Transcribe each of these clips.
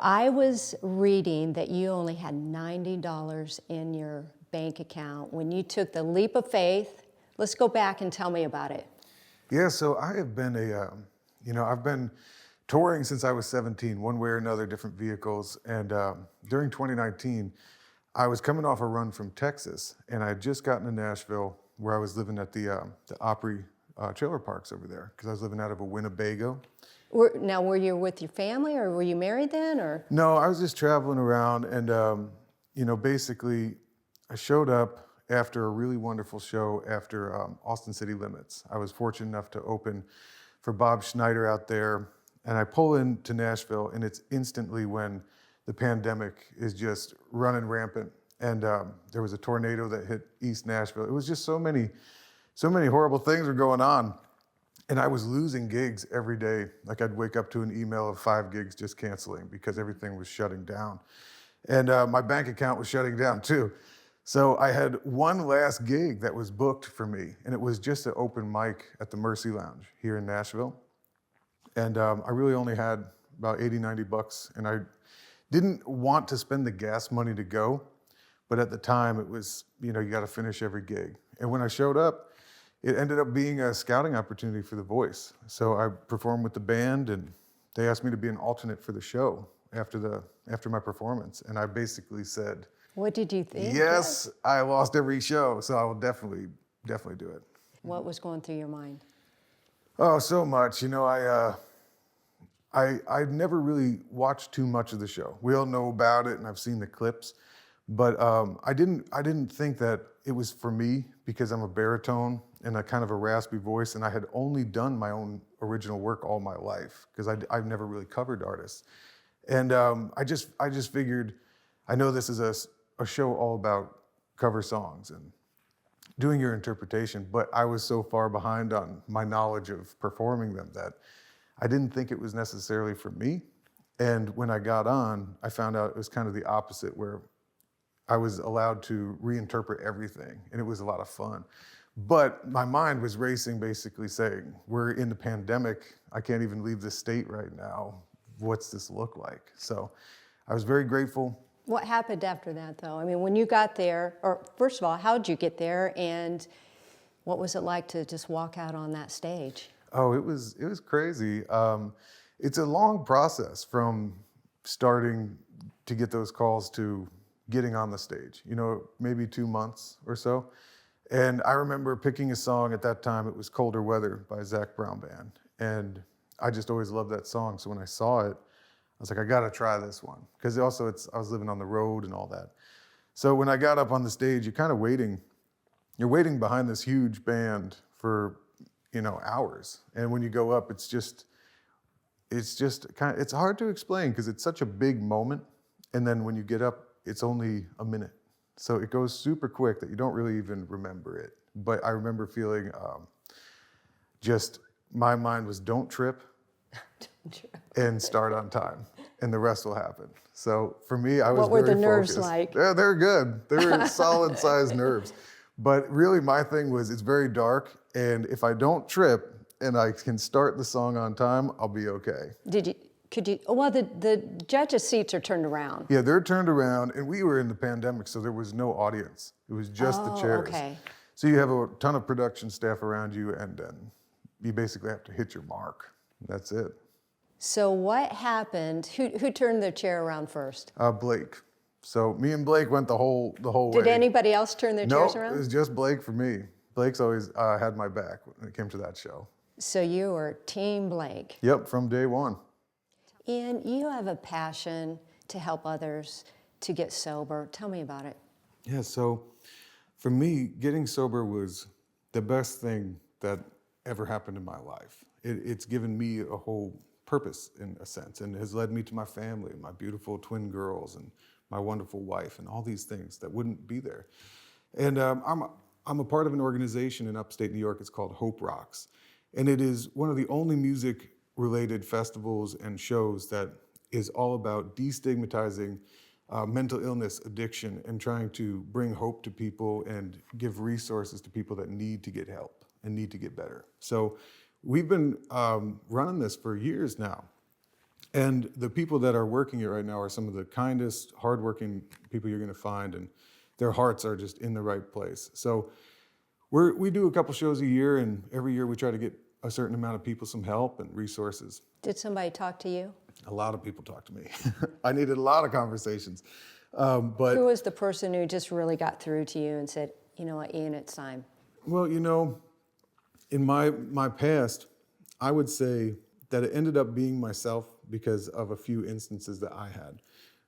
I was reading that you only had $90 in your bank account when you took the leap of faith. Let's go back and tell me about it. Yeah, so I have been I've been touring since I was 17, one way or another, different vehicles. And during 2019, I was coming off a run from Texas, and I had just gotten to Nashville, where I was living at the Opry trailer parks over there, because I was living out of a Winnebago. Now, were you with your family, or were you married then, or? No, I was just traveling around, and basically, I showed up after a really wonderful show after Austin City Limits. I was fortunate enough to open for Bob Schneider out there, and I pull into Nashville, and it's instantly when the pandemic is just running rampant, and there was a tornado that hit East Nashville. It was just so many horrible things were going on. And I was losing gigs every day. Like, I'd wake up to an email of 5 gigs just canceling because everything was shutting down. And my bank account was shutting down too. So I had one last gig that was booked for me, and it was just an open mic at the Mercy Lounge here in Nashville. And I really only had about 80, 90 bucks, and I didn't want to spend the gas money to go, but at the time it was, you gotta finish every gig. And when I showed up, it ended up being a scouting opportunity for The Voice. So I performed with the band, and they asked me to be an alternate for the show after my performance. And I basically said, What did you think? yes, I lost every show, so I will definitely do it. What was going through your mind? Oh, so much. I'd never really watched too much of the show. We all know about it, and I've seen the clips, but I didn't think that it was for me, because I'm a baritone and a kind of a raspy voice, and I had only done my own original work all my life, because I've never really covered artists. And I just figured, I know this is a show all about cover songs and doing your interpretation, but I was so far behind on my knowledge of performing them that I didn't think it was necessarily for me. And when I got on, I found out it was kind of the opposite, where I was allowed to reinterpret everything, and it was a lot of fun. But my mind was racing, basically saying, we're in the pandemic, I can't even leave the state right now. What's this look like? So I was very grateful. What happened after that, though? I mean, when you got there, or first of all, how did you get there, and what was it like to just walk out on that stage? Oh, it was crazy. It's a long process from starting to get those calls to getting on the stage, maybe 2 months or so. And I remember picking a song at that time. It was Colder Weather by Zach Brown Band. And I just always loved that song. So when I saw it, I was like, I gotta try this one. Because also I was living on the road and all that. So when I got up on the stage, you're waiting behind this huge band for, hours. And when you go up, it's hard to explain, because it's such a big moment. And then when you get up, it's only a minute. So it goes super quick that you don't really even remember it. But I remember feeling my mind was, don't trip and start on time, and the rest will happen. So for me, I was very focused. What were the nerves like? Yeah, they're good. They're solid sized nerves. But really my thing was, it's very dark, and if I don't trip and I can start the song on time, I'll be okay. Well, the judges' seats are turned around. Yeah, they're turned around, and we were in the pandemic, so there was no audience. It was just the chairs. Okay. So you have a ton of production staff around you, and then you basically have to hit your mark. That's it. So what happened? Who turned their chair around first? Blake. So me and Blake went the whole way. Did anybody else turn their chairs around? No, it was just Blake for me. Blake's always had my back when it came to that show. So you were Team Blake. Yep, from day one. Ian, you have a passion to help others to get sober. Tell me about it. Yeah, so for me, getting sober was the best thing that ever happened in my life. It's given me a whole purpose, in a sense, and has led me to my family, my beautiful twin girls, and my wonderful wife, and all these things that wouldn't be there. And I'm a part of an organization in upstate New York. It's called Hope Rocks, and it is one of the only music-related festivals and shows that is all about destigmatizing mental illness, addiction, and trying to bring hope to people and give resources to people that need to get help and need to get better. So we've been running this for years now. And the people that are working it right now are some of the kindest, hardworking people you're going to find, and their hearts are just in the right place. So we do a couple shows a year, and every year we try to get a certain amount of people some help and resources. Did somebody talk to you? A lot of people talk to me. I needed a lot of conversations. But Who was the person who just really got through to you and said, you know what, Ian, it's time? well, in my past, I would say that it ended up being myself because of a few instances that I had.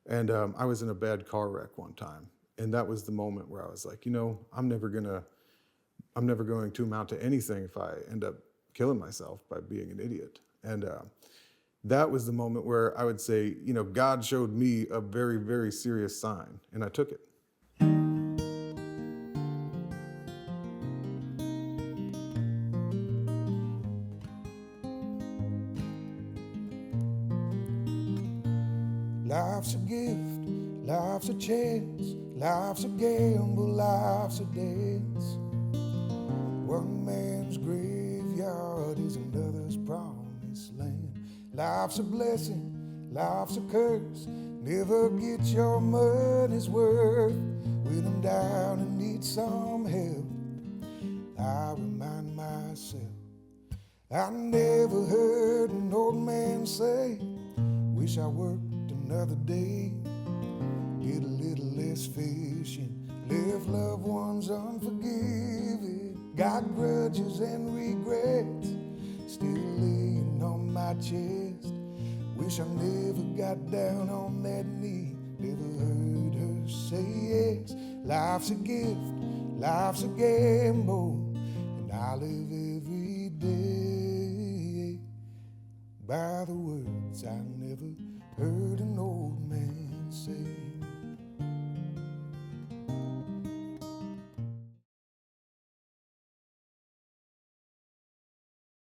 And I was in a bad car wreck one time. And that was the moment where I was like, I'm never going to amount to anything if I end up killing myself by being an idiot. And that was the moment where I would say, God showed me a very, very serious sign, and I took it. Life's a gift, life's a chance, life's a gamble, life's a dance. One man's graveyard is another's promised land. Life's a blessing, life's a curse. Never get your money's worth. When I'm down and need some help, I remind myself I never heard an old man say, wish I worked another day. Get a little less fishing, left loved ones unforgiving. Got grudges and regrets still laying on my chest. Wish I never got down on that knee, never heard her say yes. Life's a gift, life's a gamble, and I live every day by the words I never heard an old man